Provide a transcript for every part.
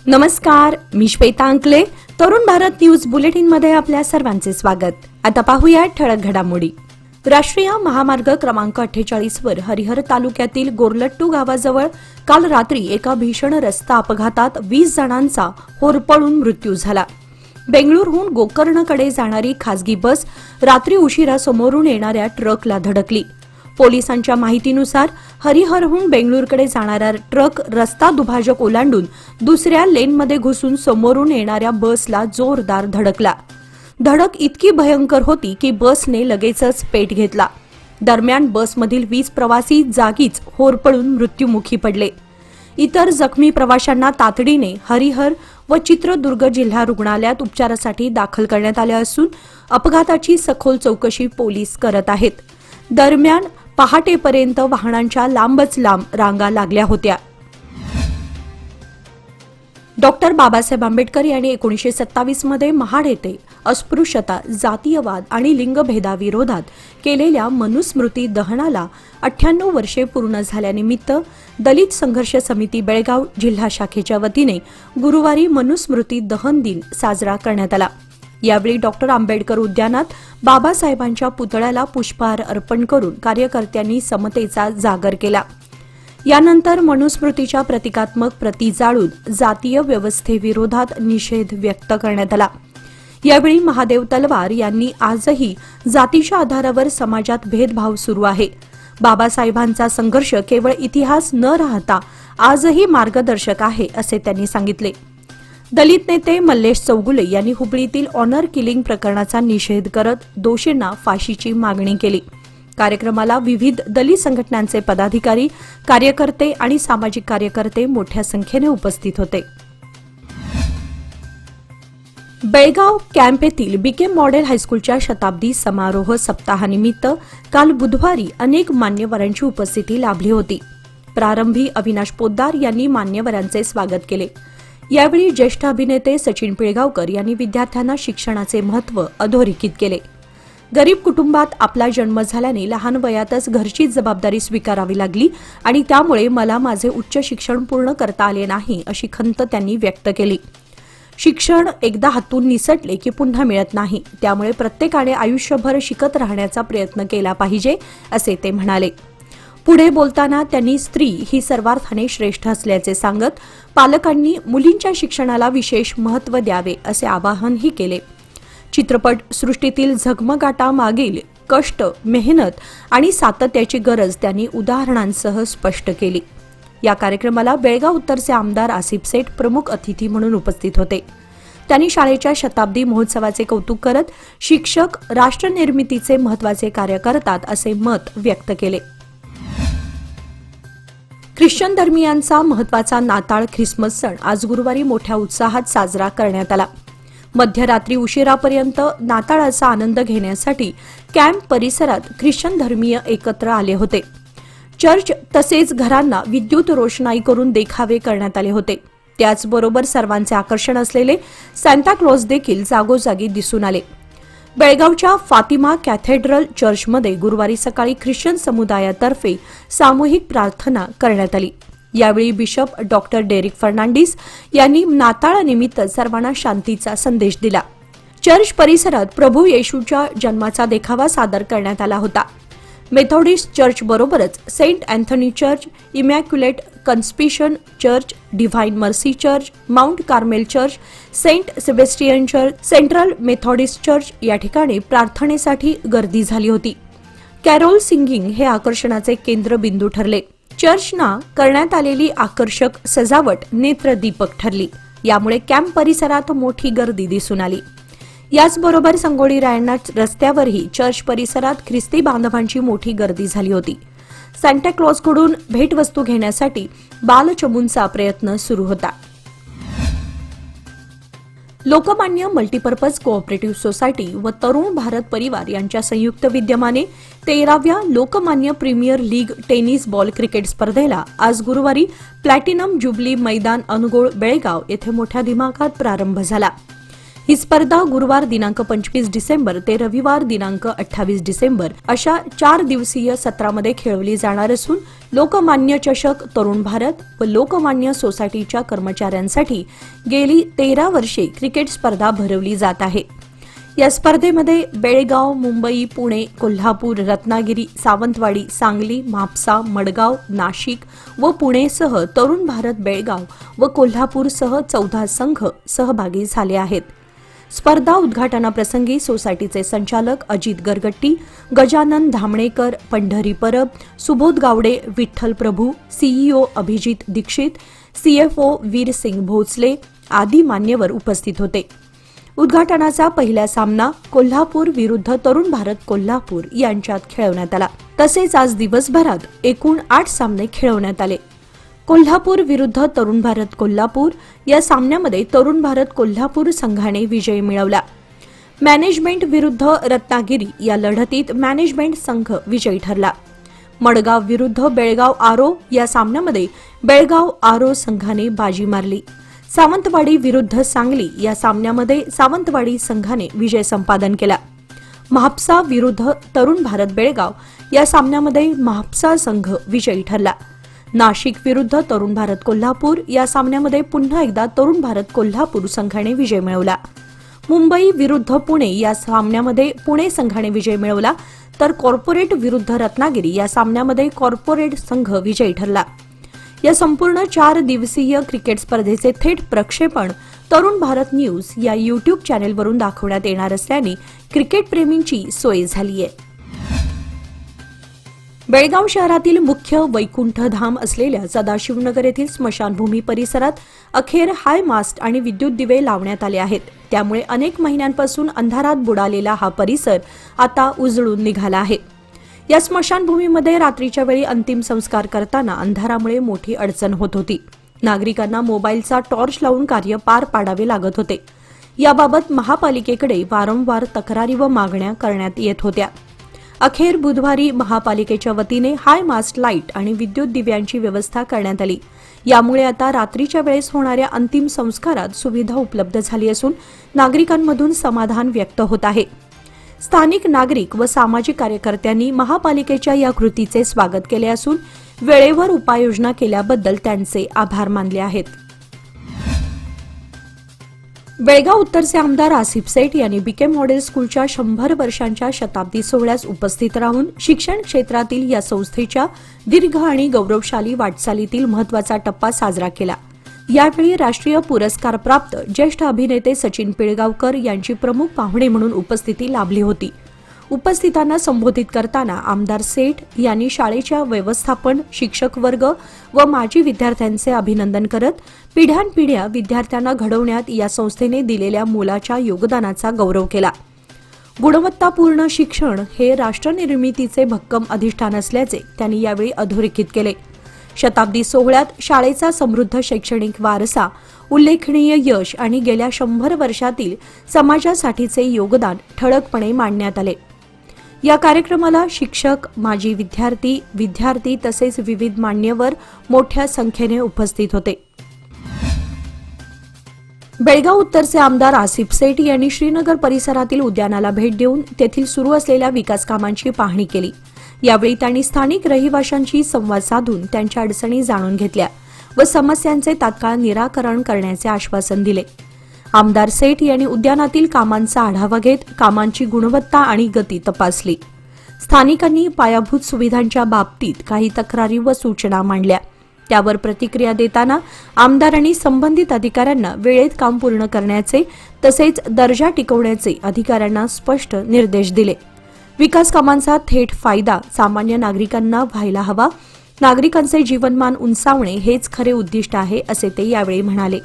नमस्कार, मी श्वेता अंकले. Tarun Bharat news bulletin मध्ये आपल्या सर्वांचे स्वागत. आता पाहूया ठळक घडामोडी. राष्ट्रीय महामार्ग क्रमांक 48 वर हरिहर तालुक्यातील गोरलट्टू गावाजवळ काल रात्री एका भीषण रस्ता अपघातात 20 जणांचा होरपळून मृत्यू झाला. बेंगळुरूहून गोकर्णकडे जाणारी खासगी बस रात्री उशिरा समोरून येणाऱ्या ट्रकला धडकली. पोलिसांच्या माहितीनुसार हरिहरहून बेंगळुरूकडे जाणारा ट्रक रस्ता दुभाजक ओलांडून दुसऱ्या लेनमध्ये घुसून समोरून येणाऱ्या बसला जोरदार धडकला. धडक इतकी भयंकर होती की बसने लगेचच पेट घेतला. दरम्यान बसमधील 20 प्रवासी जागीच होरपळून मृत्युमुखी पडले. इतर जखमी प्रवाशांना तातडीने हरिहर व चित्रदुर्ग जिल्हा रुग्णालयात उपचारासाठी दाखल करण्यात आले असून अपघाताची सखोल चौकशी पोलीस करत आहेत. दरम्यान पहाटेपर्यंत वाहनांच्या लांबच लांब रांगा लागल्या होत्या. डॉक्टर बाबासाहेब आंबेडकर यांनी 1927 मध्ये महाड येथे अस्पृश्यता, जातीयवाद आणि लिंगभेदाविरोधात केलेल्या मनुस्मृती दहनाला 98 वर्षे पूर्ण झाल्यानिमित्त दलित संघर्ष समिती बेळगाव जिल्हा शाखेच्या वतीने गुरुवारी मनुस्मृती दहन दिन साजरा करण्यात आला. यावेळी डॉक्टर आंबेडकर उद्यानात बाबासाहेबांच्या पुतळ्याला पुष्पहार अर्पण करून कार्यकर्त्यांनी समतेचा जागर केला. यानंतर मनुस्मृतीच्या प्रतिकात्मक प्रती जाळून जातीय व्यवस्थेविरोधात निषेध व्यक्त करण्यात आला. यावेळी महादेव तलवार यांनी आजही जातीच्या आधारावर समाजात भेदभाव सुरू आहे. बाबासाहेबांचा संघर्ष केवळ इतिहास न राहता आजही मार्गदर्शक आहे असे त्यांनी सांगितले. दलित नेते मल्लेश चौगुले यांनी हुबळीतील ऑनर किलिंग प्रकरणाचा निषेध करत दोषींना फाशीची मागणी केली. कार्यक्रमाला विविध दलित संघटनांचे पदाधिकारी, कार्यकर्ते आणि सामाजिक कार्यकर्ते मोठ्या संख्येने उपस्थित होते. बेळगाव कॅम्प येथील बीके मॉडेल हायस्कूलच्या शताब्दी समारोह सप्ताहानिमित्त काल बुधवारी अनेक मान्यवरांची उपस्थिती लाभली होती. प्रारंभी अविनाश पोद्दार यांनी मान्यवरांचे स्वागत केले. यावेळी ज्येष्ठ अभिनेते सचिन पिळगावकर यांनी विद्यार्थ्यांना शिक्षणाचे महत्त्व अधोरेखित केले. गरीब कुटुंबात आपला जन्म झाल्याने लहान वयातच घरची जबाबदारी स्वीकारावी लागली आणि त्यामुळे मला माझे उच्च शिक्षण पूर्ण करता आले नाही अशी खंत त्यांनी व्यक्त केली. शिक्षण एकदा हातून निसटले की पुन्हा मिळत नाही, त्यामुळे प्रत्येकाने आयुष्यभर शिकत राहण्याचा प्रयत्न केला पाहिजे असे ते म्हणाले. पुढे बोलताना त्यांनी स्त्री ही सर्वार्थाने श्रेष्ठ असल्याचे सांगत पालकांनी मुलींच्या शिक्षणाला विशेष महत्त्व द्यावे असे आवाहनही केले. चित्रपट सृष्टीतील झगमगाटामागील कष्ट, मेहनत आणि सातत्याची गरज त्यांनी उदाहरणांसह स्पष्ट केली. या कार्यक्रमाला बेळगाव उत्तरचे आमदार आसिफ सेठ प्रमुख अतिथी म्हणून उपस्थित होते. त्यांनी शाळेच्या शताब्दी महोत्सवाचे कौतुक करत शिक्षक राष्ट्रनिर्मितीचे महत्त्वाचे कार्य करतात असे मत व्यक्त केले. ख्रिश्चन धर्मीयांचा महत्त्वाचा नाताळ ख्रिसमस सण आज गुरुवारी मोठ्या उत्साहात साजरा करण्यात आला. मध्यरात्री उशिरापर्यंत नाताळाचा आनंद घेण्यासाठी कॅम्प परिसरात ख्रिश्चन धर्मीय एकत्र आले होते. चर्च तसेच घरांना विद्युत रोषणाई करून देखावे करण्यात आले होते. त्याचबरोबर सर्वांचे आकर्षण असलेले सांता क्लॉज देखील जागोजागी दिसून आले. बेळगावच्या फातिमा कॅथेड्रल चर्चमध्ये गुरुवारी सकाळी ख्रिश्चन समुदायातर्फे सामूहिक प्रार्थना करण्यात आली. यावेळी बिशप डॉक्टर डेरिक फर्नांडिस यांनी नाताळानिमित्त सर्वांना शांतीचा संदेश दिला. चर्च परिसरात प्रभू येशूच्या जन्माचा देखावा सादर करण्यात आला होता. मेथोडिस्ट चर्च बरोबरच Saint Anthony Church, Immaculate Conception Church, Divine Mercy Church, Mount Carmel Church, Saint Sebastian Church, Central Methodist Church या ठिकाणी प्रार्थनेसाठी गर्दी झाली होती. कॅरोल सिंगिंग हे आकर्षणाचे केंद्रबिंदू ठरले. चर्चना करण्यात आलेली आकर्षक सजावट नेत्रदीपक ठरली. यामुळे कॅम्प परिसरात मोठी गर्दी दिसून आली. याचबरोबर संगोळी रायण्णा रस्त्यावरही चर्च परिसरात ख्रिस्ती बांधवांची मोठी गर्दी झाली होती. सांता क्लॉजकडून भेटवस्तू घेण्यासाठी बालचमूंचा प्रयत्न सुरू होता. लोकमान्य मल्टीपर्पज कोऑपरेटिव्ह सोसायटी व तरुण भारत परिवार यांच्या संयुक्त विद्यमाने 13व्या Lokmanya premier league tennis ball cricket स्पर्धेला आज गुरुवारी प्लॅटिनम जुबली मैदान अनुगोळ बेळगाव येथे मोठ्या दिमाखात प्रारंभ झाला. ही स्पर्धा गुरुवार दिनांक 25 डिसेंबर ते रविवार दिनांक 28 डिसेंबर अशा 4 दिवसीय सत्रामध्ये खेळवली जाणार असून लोकमान्य चषक, तरुण भारत व लोकमान्य सोसायटीच्या कर्मचाऱ्यांसाठी गेली 13 वर्षे क्रिकेट स्पर्धा भरवली जात आहे। या स्पर्धेमध्ये बेळगाव, मुंबई, पुणे, कोल्हापूर, रत्नागिरी, सावंतवाडी, सांगली, म्हापसा, मडगाव, नाशिक व पुणेसह तरुण भारत बेळगाव व कोल्हापूरसह 14 संघ सहभागी झाले आहेत। स्पर्धा उद्घाटनाप्रसंगी सोसायटीचे संचालक अजित गरगट्टी, गजानन धामणेकर, पंढरी परब, सुबोध गावडे, विठ्ठल प्रभू, सीईओ अभिजित दीक्षित, सीएफओ वीरसिंग भोसले आदी मान्यवर उपस्थित होते। उद्घाटनाचा पहिला सामना कोल्हापूर विरुद्ध तरुण भारत कोल्हापूर यांच्यात खेळवण्यात आला। तसेच आज दिवसभरात एकूण 8 सामने खेळवण्यात आले। कोल्हापूर विरुद्ध तरुण भारत कोल्हापूर या सामन्यामध्ये तरुण भारत कोल्हापूर संघाने विजय मिळवला। मॅनेजमेंट विरुद्ध रत्नागिरी या लढतीत मॅनेजमेंट संघ विजयी ठरला। मडगाव विरुद्ध बेळगाव आरो या सामन्यामध्ये बेळगाव आरो संघाने बाजी मारली। सावंतवाडी विरुद्ध सांगली या सामन्यामध्ये सावंतवाडी संघाने विजय संपादन केला। म्हापसा विरुद्ध तरुण भारत बेळगाव या सामन्यामध्ये म्हापसा संघ विजयी ठरला। नाशिक विरुद्ध तरुण भारत कोल्हापूर या सामन्यामध्ये पुन्हा एकदा तरुण भारत कोल्हापूर संघाने विजय मिळवला। मुंबई विरुद्ध पुणे या सामन्यामध्ये पुणे संघाने विजय मिळवला, तर कॉर्पोरेट विरुद्ध रत्नागिरी या सामन्यामध्ये कॉर्पोरेट संघ विजयी ठरला। या संपूर्ण 4 दिवसीय क्रिकेट स्पर्धेचे थेट प्रक्षेपण तरुण भारत न्यूज या YouTube चॅनेलवरून दाखवण्यात येणार असल्याने क्रिकेट प्रेमींची सोय झाली आहे। बेळगाव शहरातील मुख्य वैकुंठधाम असलेल्या सदाशिवनगर येथील स्मशानभूमी परिसरात अखेर हाय मास्ट आणि विद्युत दिवे लावण्यात आले आहेत। त्यामुळे अनेक महिन्यांपासून अंधारात बुडालेला हा परिसर आता उजळून निघाला आहे। या स्मशानभूमीमध्ये रात्रीच्या वेळी अंतिम संस्कार करताना अंधारामुळे मोठी अडचण होत होती। नागरिकांना मोबाईलचा टॉर्च लावून कार्य पार पाडावे लागत होते। याबाबत महापालिकेकडे वारंवार तक्रारी व मागण्या करण्यात येत होत्या। अखेर बुधवारी महापालिकेच्या वतीने हाय मास्ट लाईट आणि विद्युत दिव्यांची व्यवस्था करण्यात आली। यामुळे आता रात्रीच्या वेळेस होणाऱ्या अंतिम संस्कारात सुविधा उपलब्ध झाली असून नागरिकांमधून समाधान व्यक्त होत आहे। स्थानिक नागरिक व सामाजिक कार्यकर्त्यांनी महापालिकेच्या या कृतीचे स्वागत केले असून वेळेवर उपाययोजना केल्याबद्दल त्यांचे आभार मानले आहेत। बेळगाव उत्तरचे आमदार आसिफ सेठ यांनी बीके मॉडेल स्कूलच्या 100 वर्षांच्या शताब्दी सोहळ्यास उपस्थित राहून शिक्षण क्षेत्रातील या संस्थेच्या दीर्घ आणि गौरवशाली वाटचालीतील महत्त्वाचा टप्पा साजरा केला। यावेळी राष्ट्रीय पुरस्कार प्राप्त ज्येष्ठ अभिनेते सचिन पिळगावकर यांची प्रमुख पाहुणे म्हणून उपस्थिती लाभली होती। उपस्थितांना संबोधित करताना आमदार सेठ यांनी शाळेच्या व्यवस्थापन, शिक्षक वर्ग व माजी विद्यार्थ्यांचे अभिनंदन करत पिढ्यानपिढ्या विद्यार्थ्यांना घडवण्यात या संस्थेने दिलेल्या मोलाच्या योगदानाचा गौरव केला। गुणवत्तापूर्ण शिक्षण हे राष्ट्रनिर्मितीचे भक्कम अधिष्ठान असल्याचे त्यांनी यावेळी अधोरेखित केले। शताब्दी सोहळ्यात शाळेचा समृद्ध शैक्षणिक वारसा, उल्लेखनीय यश आणि गेल्या 100 वर्षातील समाजासाठीचे योगदान ठळकपणे मांडण्यात आले। या कार्यक्रमाला शिक्षक, माजी विद्यार्थी तसेच विविध मान्यवर मोठ्या संख्येने उपस्थित होते। बेळगाव उत्तरचे आमदार आसिफ सेठ यांनी श्रीनगर परिसरातील उद्यानाला भेट देऊन तेथील सुरू असलेल्या विकास कामांची पाहणी केली। यावेळी त्यांनी स्थानिक रहिवाशांशी संवाद साधून त्यांच्या अडचणी जाणून घेतल्या व समस्यांचे तात्काळ निराकरण करण्याचे आश्वासन दिले। आमदार सेठ यांनी उद्यानातील कामांचा आढावा घेत कामांची गुणवत्ता आणि गती तपासली। स्थानिकांनी पायाभूत सुविधांच्या बाबतीत काही तक्रारी व सूचना मांडल्या। त्यावर प्रतिक्रिया देताना आमदारांनी संबंधित अधिकाऱ्यांना वेळेत काम पूर्ण करण्याचे तसेच दर्जा टिकवण्याचे अधिकाऱ्यांना स्पष्ट निर्देश दिले। विकास कामांचा थेट फायदा सामान्य नागरिकांना व्हायला हवा। नागरिकांचे जीवनमान उंचावणे हेच खरे उद्दिष्ट आहे असे ते यावेळी म्हणाले।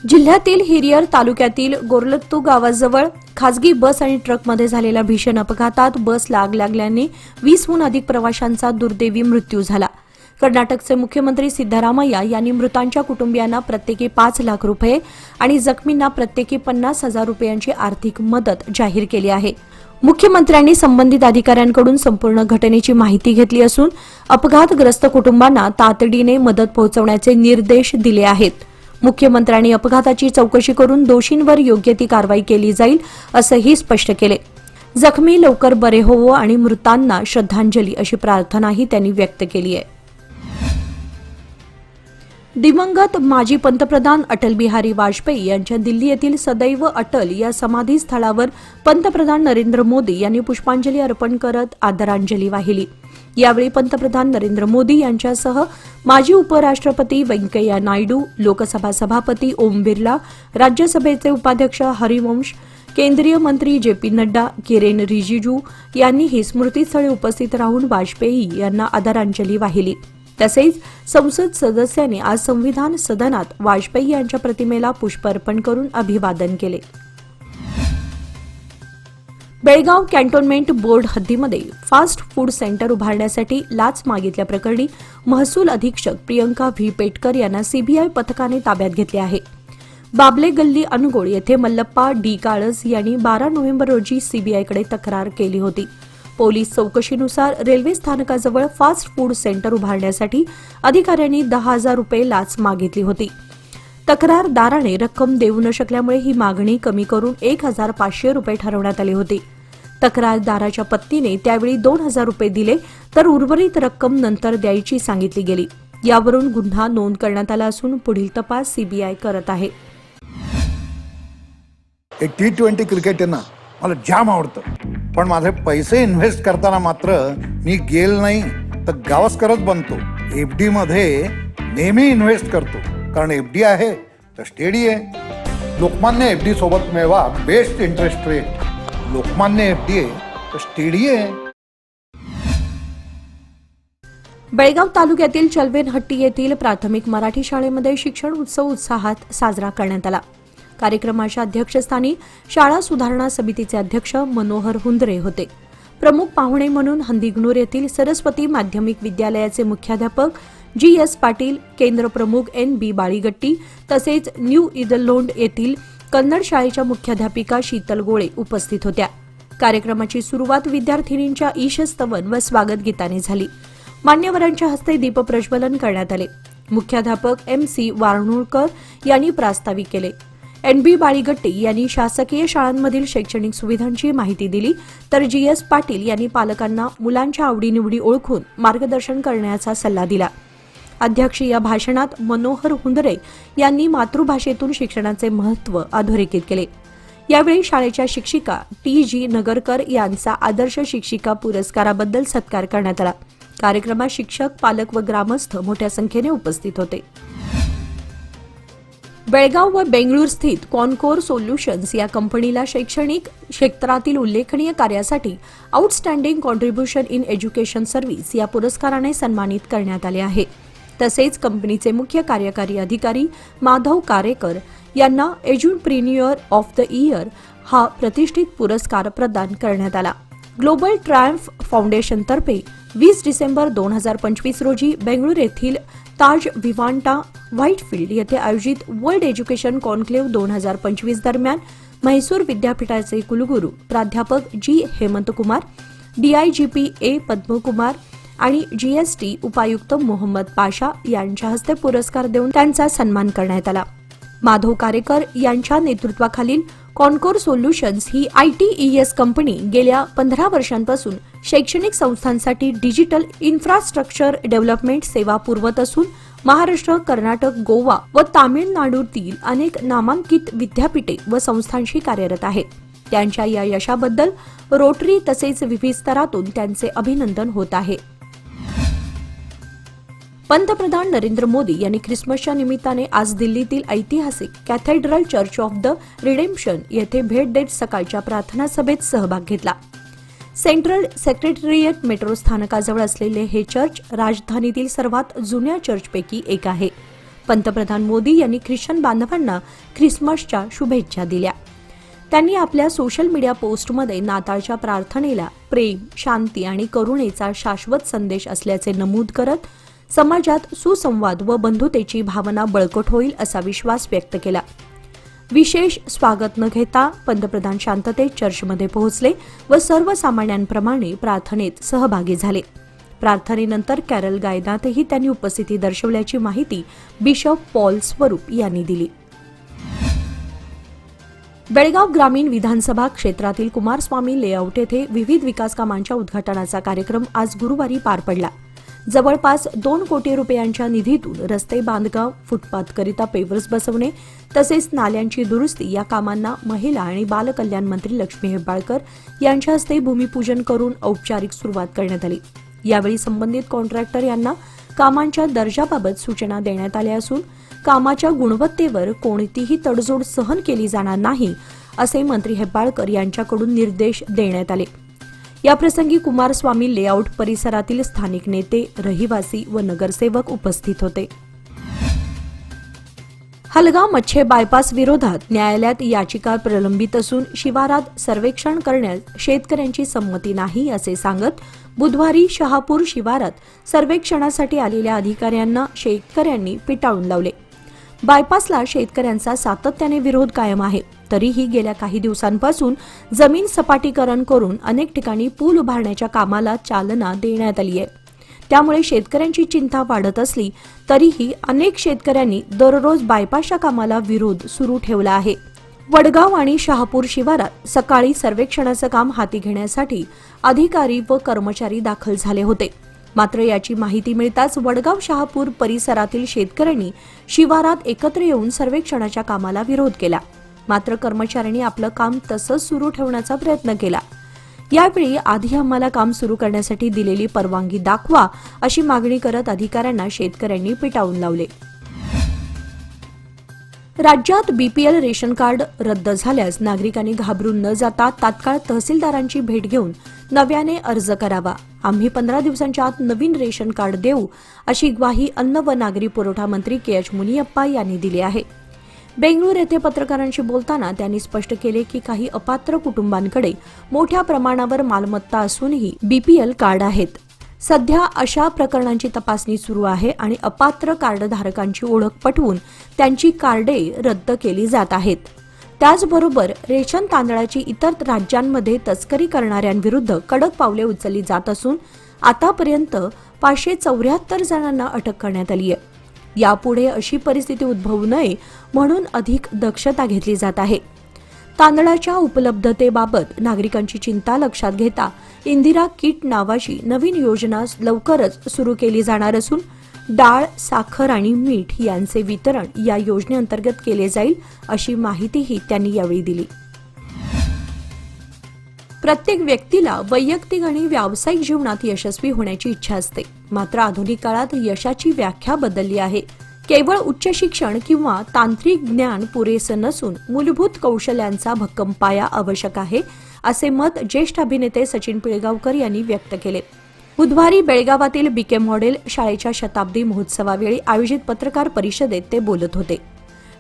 जिल्ह्यातील हिरियर तालुक्यातील गोरलत्तू गावाजवळ खासगी बस आणि ट्रकमध्ये झालेल्या भीषण अपघातात बसला आग लागल्याने 20हून अधिक प्रवाशांचा दुर्दैवी मृत्यू झाला। कर्नाटकचे मुख्यमंत्री सिद्धरामय्या यांनी मृतांच्या कुटुंबियांना प्रत्येकी 5 लाख रुपये आणि जखमींना प्रत्येकी 50,000 रुपयांची आर्थिक मदत जाहीर केली आहे। मुख्यमंत्र्यांनी संबंधित अधिकाऱ्यांकडून संपूर्ण घटनेची माहिती घेतली असून अपघातग्रस्त कुटुंबांना तातडीने मदत पोहोचवण्याचे निर्देश दिले आहेत। मुख्यमंत्र्यांनी अपघाताची चौकशी करून दोषींवर योग्य ती कारवाई केली जाईल असंही स्पष्ट केले. जखमी लवकर बरे होवो आणि मृतांना श्रद्धांजली अशी प्रार्थनाही त्यांनी व्यक्त केली आहे. दिवंगत माजी पंतप्रधान अटल बिहारी वाजपेयी यांच्या दिल्ली येथील सदैव अटल या समाधी स्थळावर पंतप्रधान नरेंद्र मोदी यांनी पुष्पांजली अर्पण करत आदरांजली वाहिली. यावेळी पंतप्रधान नरेंद्र मोदी यांच्यासह माजी उपराष्ट्रपती व्यंकय्या नायडू, लोकसभा सभापती ओम बिर्ला, राज्यसभेचे उपाध्यक्ष हरिवंश, केंद्रीय मंत्री जे.पी. नड्डा, किरेन रिजिजू यांनीही स्मृतीस्थळी उपस्थित राहून वाजपेयी यांना आदरांजली वाहिली. तसेच संसद सदस्यांनी आज संविधान सदनात वाजपेयी यांच्या प्रतिमेला पुष्प अर्पण करून अभिवादन केले. बेळगाव कॅन्टोन्मेंट बोर्ड हद्दीमध्ये फास्ट फूड सेंटर उभारण्यासाठी लाच मागितल्याप्रकरणी महसूल अधीक्षक प्रियंका व्ही पेटकर यांना सीबीआय पथकाने ताब्यात घेतले आहे. बाबले गल्ली अनुगोळ येथे मल्लप्पा डी काळस यांनी 12 नोव्हेंबर रोजी सीबीआयकडे तक्रार केली होती. पोलीस चौकशीनुसार रेल्वे स्थानकाजवळ फास्ट फूड सेंटर उभारण्यासाठी अधिकाऱ्यांनी 10,000 रुपये लाच मागितली होती. तक्रारदाराने रक्कम देऊ न शकल्यामुळे ही मागणी कमी करून 1,500 रुपये ठरवण्यात आली होती. तक्रारदाराच्या पत्नीने त्यावेळी 2,000 रुपये दिले तर उर्वरित रक्कम नंतर द्यायची सांगितली गेली. यावरून गुन्हा नोंद करण्यात आला असून पुढील तपास सीबीआय करत आहे. एक T20 क्रिकेट आहे ना, मला जाम आवडतं. पण माझे पैसे इन्व्हेस्ट करताना मात्र मी गेल नाही तर गावस्करच बनतो. FD मध्ये नेहमी इन्व्हेस्ट करतो, कारण FD आहे तर स्टेडी आहे. लोकमान्य FD सोबत मिळवा best interest rate. Lokmanya FD आहे तर स्टेडी आहे. बेळगाव तालुक्यातील चलवेनहट्टी येथील प्राथमिक मराठी शाळेमध्ये शिक्षण उत्सव उत्साहात साजरा करण्यात आला. कार्यक्रमाच्या अध्यक्षस्थानी शाळा सुधारणा समितीचे अध्यक्ष मनोहर हुंदरे होते. प्रमुख पाहुणे म्हणून हंदिगनूर येथील सरस्वती माध्यमिक विद्यालयाचे मुख्याध्यापक GS पाटील, केंद्र प्रमुख NB बाळीगट्टी तसेच न्यू इदलोंड येथील कन्नड शाळेच्या मुख्याध्यापिका शीतल गोळे उपस्थित होत्या. कार्यक्रमाची सुरुवात विद्यार्थिनींच्या ईशस्तवन व स्वागत गीताने झाली. मान्यवरांच्या हस्ते दीपप्रज्वलन करण्यात आले. मुख्याध्यापक MC वारणुळकर यांनी प्रास्ताविक केले. NB बाळीगट्टी यांनी शासकीय शाळांमधील शैक्षणिक सुविधांची माहिती दिली तर GS पाटील यांनी पालकांना मुलांच्या आवडीनिवडी ओळखून मार्गदर्शन करण्याचा सल्ला दिला. अध्यक्षीय या भाषणात मनोहर हुंदरे यांनी मातृभाषेतून शिक्षणाचे महत्त्व अधोरेखित केले. यावेळी शाळेच्या शिक्षिका TG नगरकर यांचा आदर्श शिक्षिका पुरस्काराबद्दल सत्कार करण्यात आला. कार्यक्रमात शिक्षक, पालक व ग्रामस्थ मोठ्या संख्येने उपस्थित होते. बेळगाव व बेंगळूर स्थित कॉनकोर सोल्युशन्स या कंपनीला शैक्षणिक क्षेत्रातील उल्लेखनीय कार्यासाठी outstanding contribution in education service या पुरस्काराने सन्मानित करण्यात आले आहे. तसेच कंपनीचे मुख्य कार्यकारी अधिकारी माधव कारेकर यांना एज्युप्रिन्युअर ऑफ द इयर हा प्रतिष्ठित पुरस्कार प्रदान करण्यात आला. ग्लोबल ट्रायम्फ फाउंडेशनतर्फे 20 डिसेंबर 2025 रोजी बेंगळूर येथील ताज विवांटा व्हाईटफील्ड येथे आयोजित वर्ल्ड एज्युकेशन कॉन्क्लेव्ह 2025 दरम्यान म्हैसूर विद्यापीठाचे कुलगुरू प्राध्यापक G. Hemantkumar, DIGP A. Padmakumar आणि GST उपायुक्त मोहम्मद पाशा यांच्या हस्ते पुरस्कार देऊन त्यांचा सन्मान करण्यात आला. माधव कारेकर यांच्या नेतृत्वाखालील कॉनकोर सोल्युशन्स ही ITES कंपनी गेल्या 15 वर्षांपासून शैक्षणिक संस्थांसाठी डिजिटल इन्फ्रास्ट्रक्चर डेव्हलपमेंट सेवा पुरवत असून महाराष्ट्र, कर्नाटक, गोवा व तामिळनाडूतील अनेक नामांकित विद्यापीठे व संस्थांशी कार्यरत आहे. त्यांच्या या यशाबद्दल रोटरी तसेच विविध स्तरातून त्यांचे अभिनंदन होत आहे. पंतप्रधान नरेंद्र मोदी यांनी ख्रिसमसच्या निमित्ताने आज दिल्लीतील ऐतिहासिक cathedral church of the redemption येथे भेट देत सकाळच्या प्रार्थना सभेत सहभाग घेतला. सेंट्रल सेक्रेटरिएट मेट्रो स्थानकाजवळ असलेले हे चर्च राजधानीतील सर्वात जुन्या चर्चपैकी एक आहे. पंतप्रधान मोदी यांनी ख्रिश्चन बांधवांना ख्रिसमसच्या शुभेच्छा दिल्या. त्यांनी आपल्या सोशल मीडिया पोस्टमध्ये नाताळच्या प्रार्थनेला प्रेम, शांती आणि करुणेचा शाश्वत संदेश असल्याचे नमूद करत समाजात सुसंवाद व बंधुतेची भावना बळकट होईल असा विश्वास व्यक्त केला. विशेष स्वागत न घेता पंतप्रधान शांततेत चर्चमध्ये पोहोचले व सर्वसामान्यांप्रमाणे प्रार्थनेत सहभागी झाले. प्रार्थनेनंतर कॅरल गायनातही त्यांनी उपस्थिती दर्शवल्याची माहिती बिशप पॉल स्वरूप यांनी दिली. बेळगाव ग्रामीण विधानसभा क्षेत्रातील कुमारस्वामी लेआउट येथे विविध विकास कामांच्या उद्घाटनाचा कार्यक्रम आज गुरुवारी पार पडला. जवळपास 2 कोटी रुपयांच्या निधीतून रस्ते बांधकाम, फुटपाथकरिता पेवर्स बसवणे तसेच नाल्यांची दुरुस्ती या कामांना महिला आणि बालकल्याण मंत्री लक्ष्मी हेब्बाळकर यांच्या हस्ते भूमिपूजन करून औपचारिक सुरुवात करण्यात आली. यावेळी संबंधित कॉन्ट्रॅक्टर यांना कामांच्या दर्जाबाबत सूचना देण्यात आल्या असून कामाच्या गुणवत्तेवर कोणतीही तडजोड सहन केली जाणार नाही असे मंत्री हेब्बाळकर यांच्याकडून निर्देश देण्यात आले. याप्रसंगी कुमारस्वामी लेआउट परिसरातील स्थानिक नेते, रहिवासी व नगरसेवक उपस्थित होते. हलगाव मच्छे बायपास विरोधात न्यायालयात याचिका प्रलंबित असून शिवारात सर्वेक्षण करण्यास शेतकऱ्यांची संमती नाही असे सांगत बुधवारी शहापूर शिवारात सर्वेक्षणासाठी आलेल्या अधिकाऱ्यांना शेतकऱ्यांनी पिटाळून लावले. बायपासला शेतकऱ्यांचा सातत्याने विरोध कायम आहे. तरीही गेल्या काही दिवसांपासून जमीन सपाटीकरण करून अनेक ठिकाणी पूल उभारण्याच्या कामाला चालना देण्यात आली आहे. त्यामुळे शेतकऱ्यांची चिंता वाढत असली तरीही अनेक शेतकऱ्यांनी दररोज बायपासच्या कामाला विरोध सुरू ठेवला आहे. वडगाव आणि शहापूर शिवारात सकाळी सर्वेक्षणाचं काम हाती घेण्यासाठी अधिकारी व कर्मचारी दाखल झाले होते. मात्र याची माहिती मिळताच वडगाव शहापूर परिसरातील शेतकऱ्यांनी शिवारात एकत्र येऊन सर्वेक्षणाच्या कामाला विरोध केला. मात्र कर्मचाऱ्यांनी आपलं काम तसंच सुरू ठेवण्याचा प्रयत्न केला. यावेळी आधी आम्हाला काम सुरू करण्यासाठी दिलेली परवानगी दाखवा अशी मागणी करत अधिकाऱ्यांना शेतकऱ्यांनी पिटाळून लावले. राज्यात बीपीएल रेशन कार्ड रद्द झाल्यास नागरिकांनी घाबरून न जाता तात्काळ तहसीलदारांची भेट घेऊन नव्याने अर्ज करावा. आम्ही 15 दिवसांच्या आत नवीन रेशन कार्ड देऊ अशी ग्वाही अन्न व नागरी पुरवठा मंत्री के.एच. मुनियप्पा यांनी दिली आहे. बेंगळूर येथे पत्रकारांशी बोलताना त्यांनी स्पष्ट केले की काही अपात्र कुटुंबांकडे मोठ्या प्रमाणावर मालमत्ता असूनही बीपीएल कार्ड आहेत. सध्या अशा प्रकरणांची तपासणी सुरू आहे आणि अपात्र कार्डधारकांची ओळख पटवून त्यांची कार्डे रद्द केली जात आहेत. त्याचबरोबर रेशन तांदळाची इतर राज्यांमध्ये तस्करी करणाऱ्यांविरुद्ध कडक पावले उचलली जात असून आतापर्यंत 574 जणांना अटक करण्यात आली आहे. यापुढे अशी परिस्थिती उद्भवू नये म्हणून अधिक दक्षता घेतली जात आहे. तांदळाच्या उपलब्धतेबाबत नागरिकांची चिंता लक्षात घेता इंदिरा किट नावाची नवीन योजना लवकरच सुरू केली जाणार असून डाळ, साखर आणि मीठ यांचे वितरण या योजनेअंतर्गत केले जाईल अशी माहितीही त्यांनी यावेळी दिली. प्रत्येक व्यक्तीला वैयक्तिक आणि व्यावसायिक जीवनात यशस्वी होण्याची इच्छा असते. मात्र आधुनिक काळात यशाची व्याख्या बदलली आहे. केवळ उच्च शिक्षण किंवा तांत्रिक ज्ञान पुरेसं नसून मूलभूत कौशल्यांचा भक्कम पाया आवश्यक आहे असे मत ज्येष्ठ अभिनेते सचिन पिळगावकर यांनी व्यक्त केले. बुधवारी बेळगावातील बीके मॉडेल शाळेच्या शताब्दी महोत्सवावेळी आयोजित पत्रकार परिषदेत ते बोलत होते.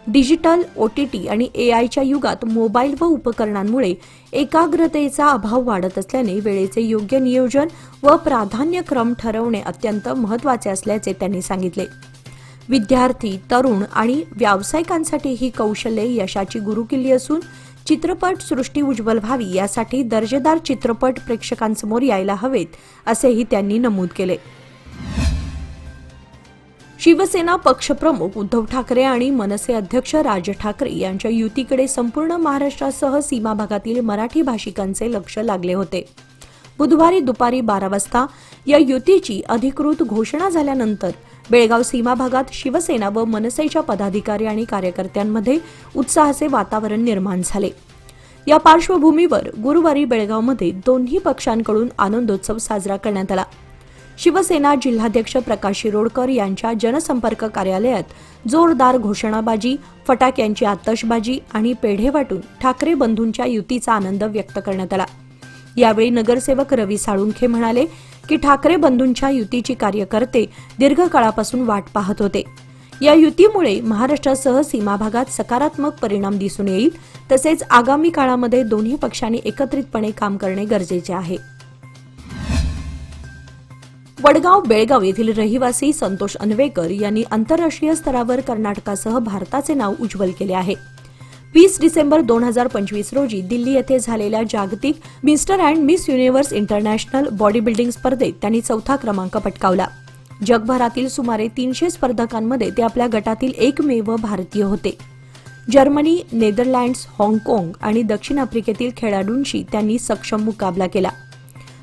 डिजिटल, ओटीटी आणि एआयच्या युगात मोबाईल व उपकरणांमुळे एकाग्रतेचा अभाव वाढत असल्याने वेळेचे योग्य नियोजन व प्राधान्यक्रम ठरवणे अत्यंत महत्त्वाचे असल्याचे त्यांनी सांगितले. विद्यार्थी, तरुण आणि व्यावसायिकांसाठी ही कौशल्ये यशाची गुरुकिल्ली असून चित्रपट सृष्टी उज्ज्वल व्हावी यासाठी दर्जेदार चित्रपट प्रेक्षकांसमोर यायला हवेत असेही त्यांनी नमूद केले. शिवसेना पक्षप्रमुख उद्धव ठाकरे आणि मनसे अध्यक्ष राज ठाकरे यांच्या युतीकडे संपूर्ण महाराष्ट्रासह सीमा भागातील मराठी भाषिकांचे लक्ष लागले होते. बुधवारी दुपारी 12 वाजता या युतीची अधिकृत घोषणा झाल्यानंतर बेळगाव सीमा भागात शिवसेना व मनसेच्या पदाधिकारी आणि कार्यकर्त्यांमध्ये उत्साहाचे वातावरण निर्माण झाले. या पार्श्वभूमीवर गुरुवारी बेळगावमध्ये दोन्ही पक्षांकडून आनंदोत्सव साजरा करण्यात आला. शिवसेना जिल्हाध्यक्ष प्रकाश शिरोडकर यांच्या जनसंपर्क कार्यालयात जोरदार घोषणाबाजी, फटाक्यांची आतषबाजी आणि पेढे वाटून ठाकरे बंधूंच्या युतीचा आनंद व्यक्त करण्यात आला. यावेळी नगरसेवक रवी साळुंखे म्हणाले की ठाकरे बंधूंच्या युतीची कार्यकर्ते दीर्घकाळापासून वाट पाहत होते. या युतीमुळे महाराष्ट्रासह सीमा भागात सकारात्मक परिणाम दिसून येईल. तसेच आगामी काळामध्ये दोन्ही पक्षांनी एकत्रितपणे काम करणे गरजेचे आहे. वडगाव बेळगाव येथील रहिवासी संतोष अन्वेकर यांनी आंतरराष्ट्रीय स्तरावर कर्नाटकासह भारताचे नाव उज्ज्वल केले आहे. 20 डिसेंबर 2025 रोजी दिल्ली येथे झालेल्या जागतिक mister and miss universe international body building स्पर्धेत त्यांनी 4था क्रमांक पटकावला. जगभरातील सुमारे 300 स्पर्धकांमध्ये ते आपल्या गटातील एकमेव भारतीय होते. जर्मनी, नेदरलँड्स, हाँगकाँग आणि दक्षिण आफ्रिकेतील खेळाडूंशी त्यांनी सक्षम मुकाबला केला.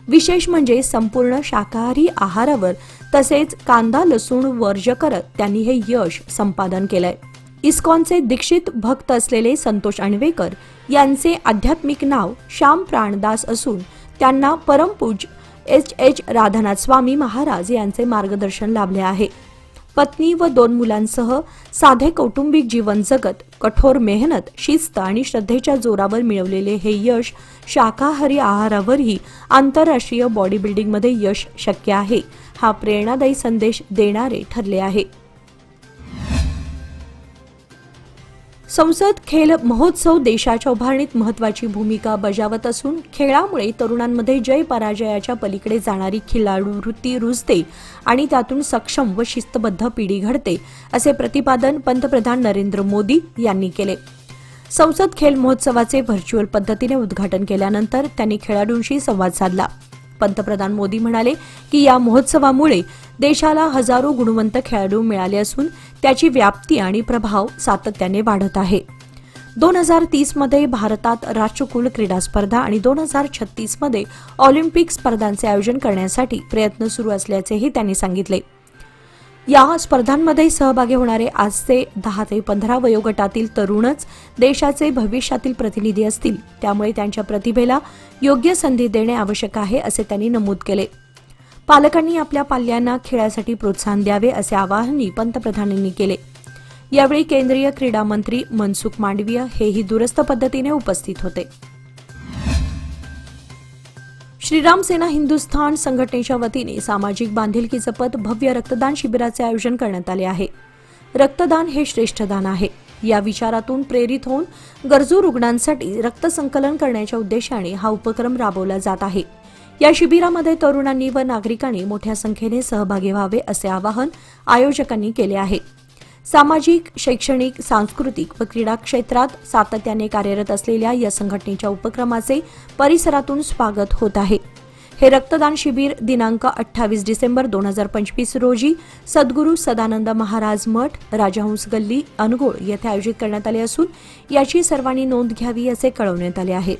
विशेष म्हणजे संपूर्ण शाकाहारी आहारावर तसेच कांदा लसूण वर्ज्य करत त्यांनी हे यश संपादन केलंय. इस्कॉनचे दीक्षित भक्त असलेले संतोष अण्वेकर यांचे आध्यात्मिक नाव श्याम प्राणदास असून त्यांना परमपूज्य एच राधानाथ स्वामी महाराज यांचे मार्गदर्शन लाभले आहे. पत्नी व 2 मुलांसह साधे कौटुंबिक जीवन जगत कठोर मेहनत, शिस्त आणि श्रद्धेच्या जोरावर मिळवलेले हे यश शाकाहारी आहारावरही आंतरराष्ट्रीय बॉडी बिल्डिंगमध्ये यश शक्य आहे हा प्रेरणादायी संदेश देणारे ठरले आहे. संसद खेल महोत्सव देशाच्या उभारणीत महत्त्वाची भूमिका बजावत असून खेळामुळे तरुणांमध्ये जय पराजयाच्या पलीकडे जाणारी खिलाडू वृत्ती रुजते आणि त्यातून सक्षम व शिस्तबद्ध पिढी घडते असे प्रतिपादन पंतप्रधान नरेंद्र मोदी यांनी केले. संसद खेल महोत्सवाचे व्हर्च्युअल पद्धतीने उद्घाटन केल्यानंतर त्यांनी खेळाडूंशी संवाद साधला. पंतप्रधान मोदी म्हणाले की या महोत्सवामुळे देशाला हजारो गुणवंत खेळाडू मिळाले असून त्याची व्याप्ती आणि प्रभाव सातत्याने वाढत आहे. 2030 मध्ये भारतात राष्ट्रकुल क्रीडा स्पर्धा आणि 2036 मध्ये ऑलिम्पिक स्पर्धांचे आयोजन करण्यासाठी प्रयत्न सुरू असल्याचेही त्यांनी सांगितले. या स्पर्धांमध्ये सहभागी होणारे आजचे 10 ते 15 वयोगटातील तरुणच देशाचे भविष्यातील प्रतिनिधी असतील. त्यामुळे त्यांच्या प्रतिभेला योग्य संधी देणे आवश्यक आहे असे त्यांनी नमूद केले. पालकांनी आपल्या पाल्यांना खेळासाठी प्रोत्साहन द्यावे असे आवाहनही पंतप्रधानांनी केले. यावेळी केंद्रीय क्रीडा मंत्री मनसुख मांडवीय हेही दूरस्थ पद्धतीने उपस्थित होते. श्रीराम सेना हिंदुस्थान संघटनेच्या वतीने सामाजिक बांधिलकी जपत भव्य रक्तदान शिबिराचे आयोजन करण्यात आले आहे. रक्तदान हे श्रेष्ठ दान आहे या विचारातून प्रेरित होऊन गरजू रुग्णांसाठी रक्त संकलन करण्याच्या उद्देशाने हा उपक्रम राबवला जात आहे. या शिबिरामध्ये तरुणांनी व नागरिकांनी मोठ्या संख्येने सहभागी व्हावे असे आवाहन आयोजकांनी केले आहे. सामाजिक, शैक्षणिक, सांस्कृतिक व क्रीडा क्षेत्रात सातत्याने कार्यरत असलेल्या या संघटनेच्या उपक्रमाचे परिसरातून स्वागत होत आहे. हे रक्तदान शिबिर दिनांक 28 डिसेंबर 2025 रोजी सद्गुरू सदानंद महाराज मठ, राजहंस गल्ली, अनगोळ येथे आयोजित करण्यात आले असून याची सर्वांनी नोंद घ्यावी असे कळवण्यात आले आहे.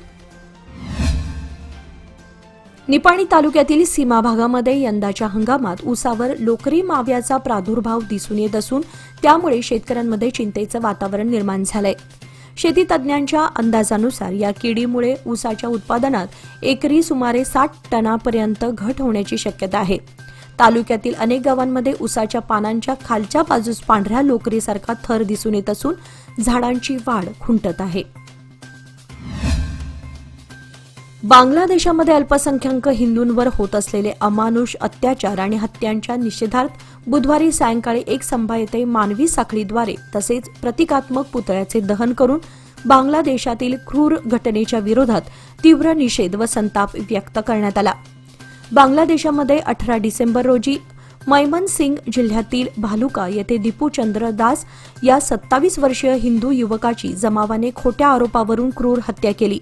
निपाणी तालुक्यातील सीमा भागामध्ये यंदाच्या हंगामात ऊसावर लोकरी माव्याचा प्रादुर्भाव दिसून येत असून त्यामुळे शेतकऱ्यांमध्ये चिंतेचं वातावरण निर्माण झालंय. शेती तज्ज्ञांच्या अंदाजानुसार या किडीमुळे ऊसाच्या उत्पादनात एकरी सुमारे 60 टनापर्यंत घट होण्याची शक्यता आहे. तालुक्यातील अनेक गावांमध्ये ऊसाच्या पानांच्या खालच्या बाजूस पांढऱ्या लोकरीसारखा थर दिसून येत असून झाडांची वाढ खुंटत आहे. बांगलादेशामध्ये अल्पसंख्याक हिंदूंवर होत असलेले अमानुष अत्याचार आणि हत्यांच्या निषेधार्थ बुधवारी सायंकाळी एक संभा येथे मानवी साखळीद्वारे तसेच प्रतिकात्मक पुतळ्याचे दहन करून बांगलादेशातील क्रूर घटनेच्या विरोधात तीव्र निषेध व संताप व्यक्त करण्यात आला. बांगलादेशामध्ये 18 डिसेंबर रोजी मैमनसिंग जिल्ह्यातील भालुका येथे दीपू चंद्र दास या 27 वर्षीय हिंदू युवकाची जमावाने खोट्या आरोपावरून क्रूर हत्या केली.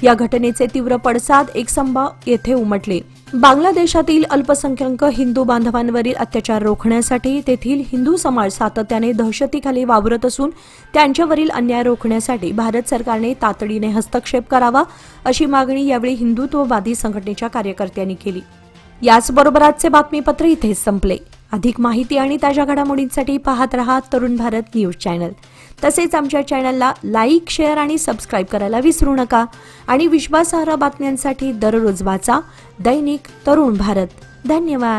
या घटनेचे तीव्र पडसाद एकसंबा येथे उमटले. बांगलादेशातील अल्पसंख्याक हिंदू बांधवांवरील अत्याचार रोखण्यासाठी तेथील हिंदू समाज सातत्याने दहशतीखाली वावरत असून त्यांच्यावरील अन्याय रोखण्यासाठी भारत सरकारने तातडीने हस्तक्षेप करावा अशी मागणी यावेळी हिंदुत्ववादी संघटनेच्या कार्यकर्त्यांनी केली. याचबरोबर आजचे बातमीपत्र इथेच संपले. अधिक माहिती आणि ताज्या घडामोडींसाठी पाहत रहा तरुण भारत न्यूज चॅनल. तसेच आमच्या चॅनलला लाईक, शेअर आणि सबस्क्राईब करायला विसरू नका. आणि विश्वासार्ह बातम्यांसाठी दररोज वाचा दैनिक तरुण भारत. धन्यवाद.